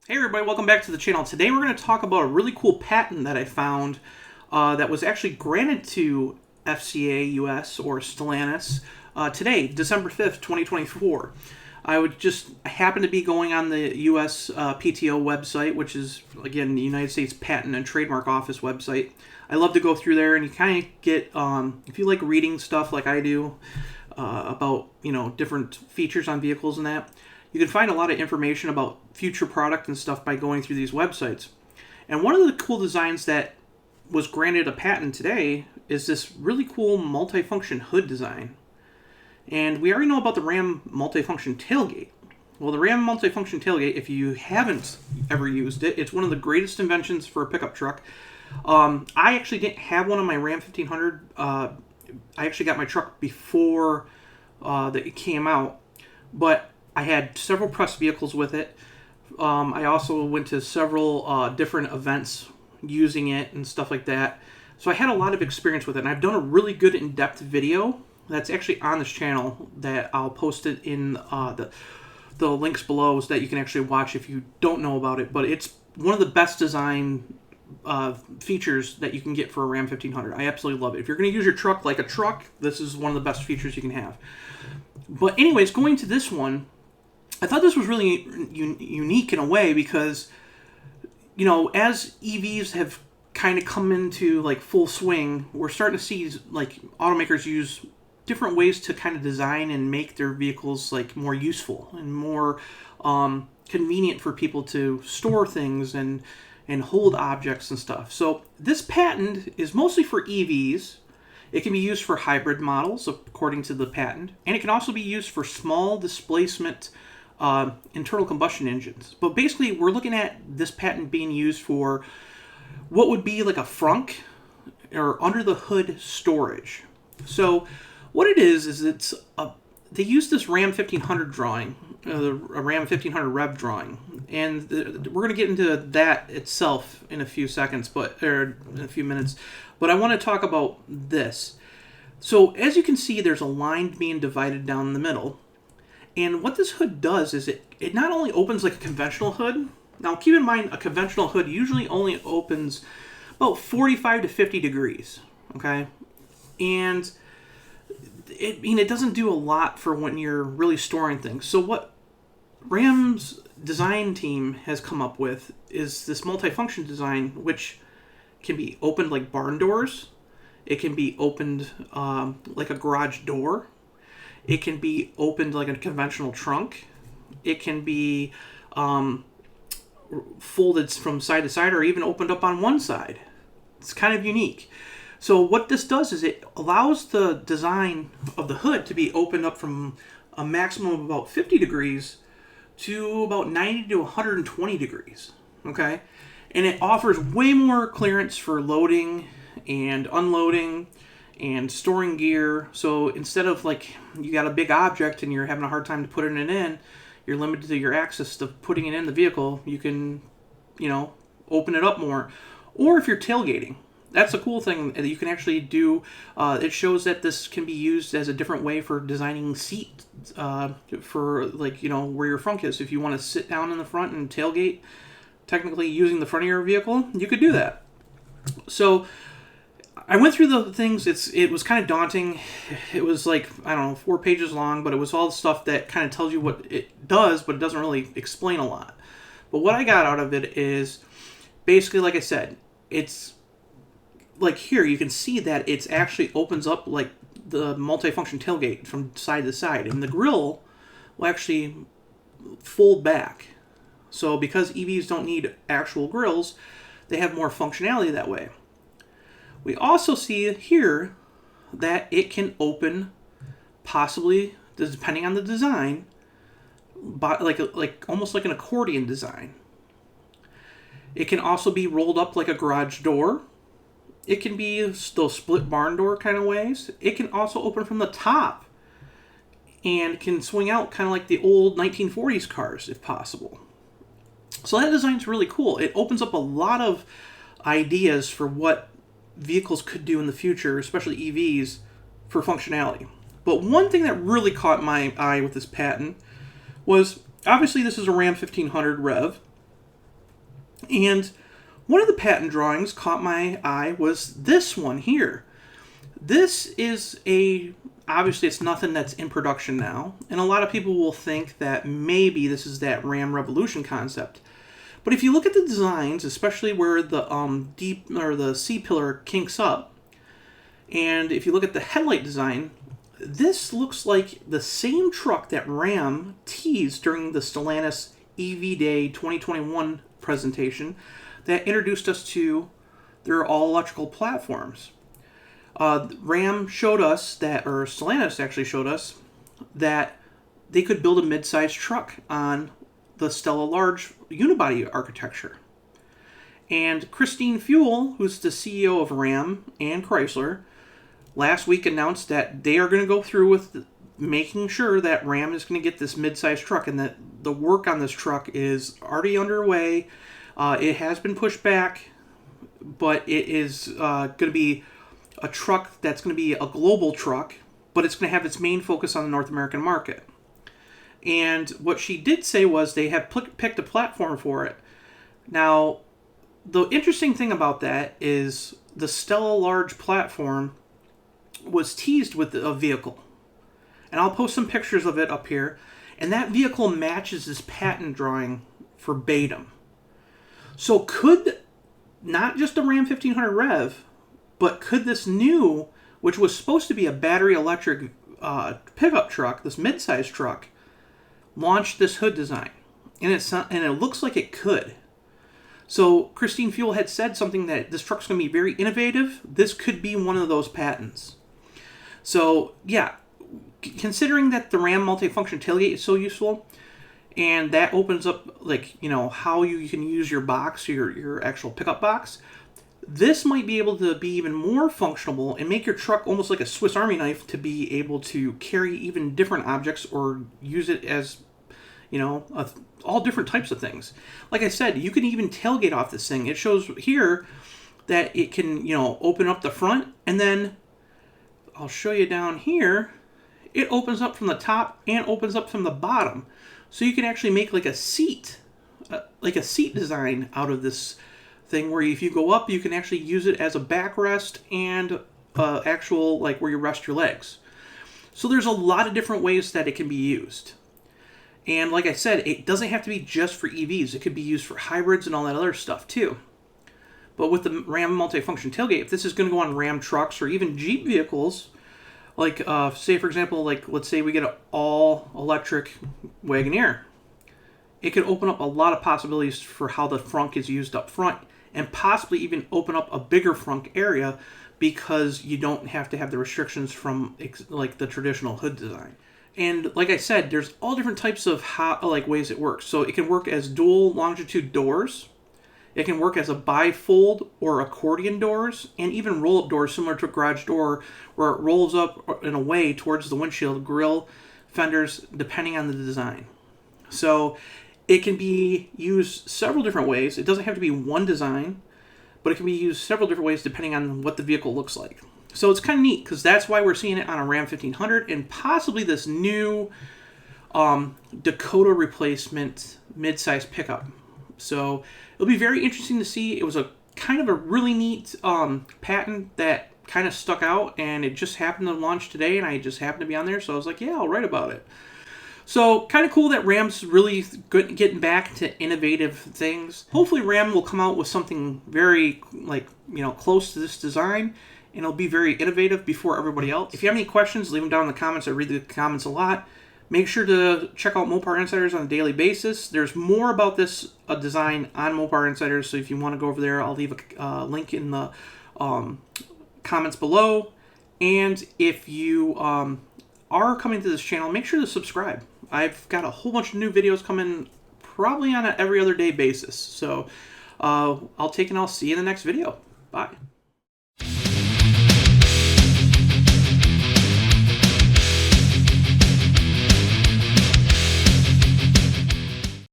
Hey everybody, welcome back to the channel. Today we're going to talk about a really cool patent that I found that was actually granted to FCA US or Stellantis today, December 5th, 2024. I happened to be going on the USPTO website, which is, again, the United States Patent and Trademark Office website. I love to go through there, and you kind of get, if you like reading stuff like I do about, different features on vehicles and that, you can find a lot of information about future product and stuff by going through these websites. And one of the cool designs that was granted a patent today is this really cool multifunction hood design. And we already know about the Ram multifunction tailgate. Well, the Ram multifunction tailgate, if you haven't ever used it, it's one of the greatest inventions for a pickup truck. I actually didn't have one on my Ram 1500. I actually got my truck before it came out, but I had several press vehicles with it. I also went to several different events using it and stuff like that. So I had a lot of experience with it, and I've done a really good in-depth video that's actually on this channel that I'll post it in the links below so that you can actually watch if you don't know about it. But it's one of the best design features that you can get for a Ram 1500. I absolutely love it. If you're going to use your truck like a truck, this is one of the best features you can have. But anyways, going to this one, I thought this was really unique in a way because, as EVs have kind of come into like full swing, we're starting to see like automakers use different ways to kind of design and make their vehicles like more useful and more convenient for people to store things and hold objects and stuff. So this patent is mostly for EVs. It can be used for hybrid models according to the patent, and it can also be used for small displacement internal combustion engines. But basically, we're looking at this patent being used for what would be like a frunk or under the hood storage. So what it is they use this Ram 1500 drawing, a Ram 1500 Rev drawing, and we're going to get into that itself in a few minutes. But I want to talk about this. So as you can see, there's a line being divided down the middle. And what this hood does is it not only opens like a conventional hood. Now, keep in mind, a conventional hood usually only opens about 45 to 50 degrees, okay? And it doesn't do a lot for when you're really storing things. So what Ram's design team has come up with is this multifunction design, which can be opened like barn doors. It can be opened like a garage door. It can be opened like a conventional trunk. It can be folded from side to side or even opened up on one side. It's kind of unique. So what this does is it allows the design of the hood to be opened up from a maximum of about 50 degrees to about 90 to 120 degrees. Okay? And it offers way more clearance for loading and unloading and storing gear. So instead of like you got a big object and you're having a hard time to put it in, you're limited to your access to putting it in the vehicle, you can, open it up more. Or if you're tailgating, that's a cool thing that you can actually do. It shows that this can be used as a different way for designing seat for like, where your frunk is. If you want to sit down in the front and tailgate, technically using the front of your vehicle, you could do that. So I went through the things. It was kind of daunting. It was like, 4 pages long, but it was all the stuff that kind of tells you what it does, but it doesn't really explain a lot. But what I got out of it is basically, like I said, it's like here, you can see that it actually opens up like the multifunction tailgate from side to side, and the grill will actually fold back. So because EVs don't need actual grills, they have more functionality that way. We also see here that it can open, possibly, depending on the design, like almost like an accordion design. It can also be rolled up like a garage door. It can be those split barn door kind of ways. It can also open from the top and can swing out kind of like the old 1940s cars if possible. So that design's really cool. It opens up a lot of ideas for what vehicles could do in the future, especially EVs, for functionality. But one thing that really caught my eye with this patent was, obviously this is a Ram 1500 Rev, And one of the patent drawings caught my eye was this one here. This is obviously it's nothing that's in production now, and a lot of people will think that maybe this is that Ram Revolution concept. But if you look at the designs, especially where the the C-pillar kinks up, and if you look at the headlight design, this looks like the same truck that Ram teased during the Stellantis EV Day 2021 presentation that introduced us to their all-electrical platforms. Ram showed us that, or Stellantis actually showed us, that they could build a mid-sized truck on the Stella Large unibody architecture. And Christine Fuel, who's the CEO of Ram and Chrysler, last week announced that they are going to go through with making sure that Ram is going to get this mid-sized truck, and that the work on this truck is already underway. It has been pushed back, but it is going to be a truck that's going to be a global truck, but it's going to have its main focus on the North American market. And what she did say was they have picked a platform for it. Now, the interesting thing about that is the Stella Large platform was teased with a vehicle. And I'll post some pictures of it up here. And that vehicle matches this patent drawing verbatim. So could not just the Ram 1500 Rev, but could this new, which was supposed to be a battery electric pickup truck, this mid-size truck, launch this hood design? And it looks like it could. So Christine Fuel had said something that this truck's going to be very innovative. This could be one of those patents. So yeah, considering that the Ram multifunction tailgate is so useful, and that opens up, like, you know, how you can use your box, your actual pickup box, this might be able to be even more functional and make your truck almost like a Swiss Army knife to be able to carry even different objects or use it as, you know, all different types of things. Like I said, you can even tailgate off this thing. It shows here that it can, you know, open up the front, and then I'll show you down here, it opens up from the top and opens up from the bottom. So you can actually make like a seat design out of this thing, where if you go up, you can actually use it as a backrest and actual, like, where you rest your legs. So there's a lot of different ways that it can be used. And like I said, it doesn't have to be just for EVs. It could be used for hybrids and all that other stuff too. But with the Ram multifunction tailgate, if this is going to go on Ram trucks or even Jeep vehicles, like say for example, like let's say we get an all-electric Wagoneer, it could open up a lot of possibilities for how the frunk is used up front, and possibly even open up a bigger frunk area, because you don't have to have the restrictions from like the traditional hood design. And like I said, there's all different types of ways it works. So it can work as dual longitude doors. It can work as a bifold or accordion doors, and even roll-up doors similar to a garage door, where it rolls up in a way towards the windshield, grille, fenders, depending on the design. So it can be used several different ways. It doesn't have to be one design, but it can be used several different ways depending on what the vehicle looks like. So it's kind of neat, because that's why we're seeing it on a Ram 1500 and possibly this new Dakota replacement mid-size pickup. So it'll be very interesting to see. It was a kind of a really neat patent that kind of stuck out, and it just happened to launch today, and I just happened to be on there, so I was like, yeah, I'll write about it. So kind of cool that Ram's really good getting back to innovative things. Hopefully Ram will come out with something very, like, you know, close to this design, and it'll be very innovative before everybody else. If you have any questions, leave them down in the comments. I read the comments a lot. Make sure to check out Mopar Insiders on a daily basis. There's more about this design on Mopar Insiders, so if you want to go over there, I'll leave a link in the comments below. And if you are coming to this channel, make sure to subscribe. I've got a whole bunch of new videos coming probably on an every other day basis. So I'll see you in the next video. Bye.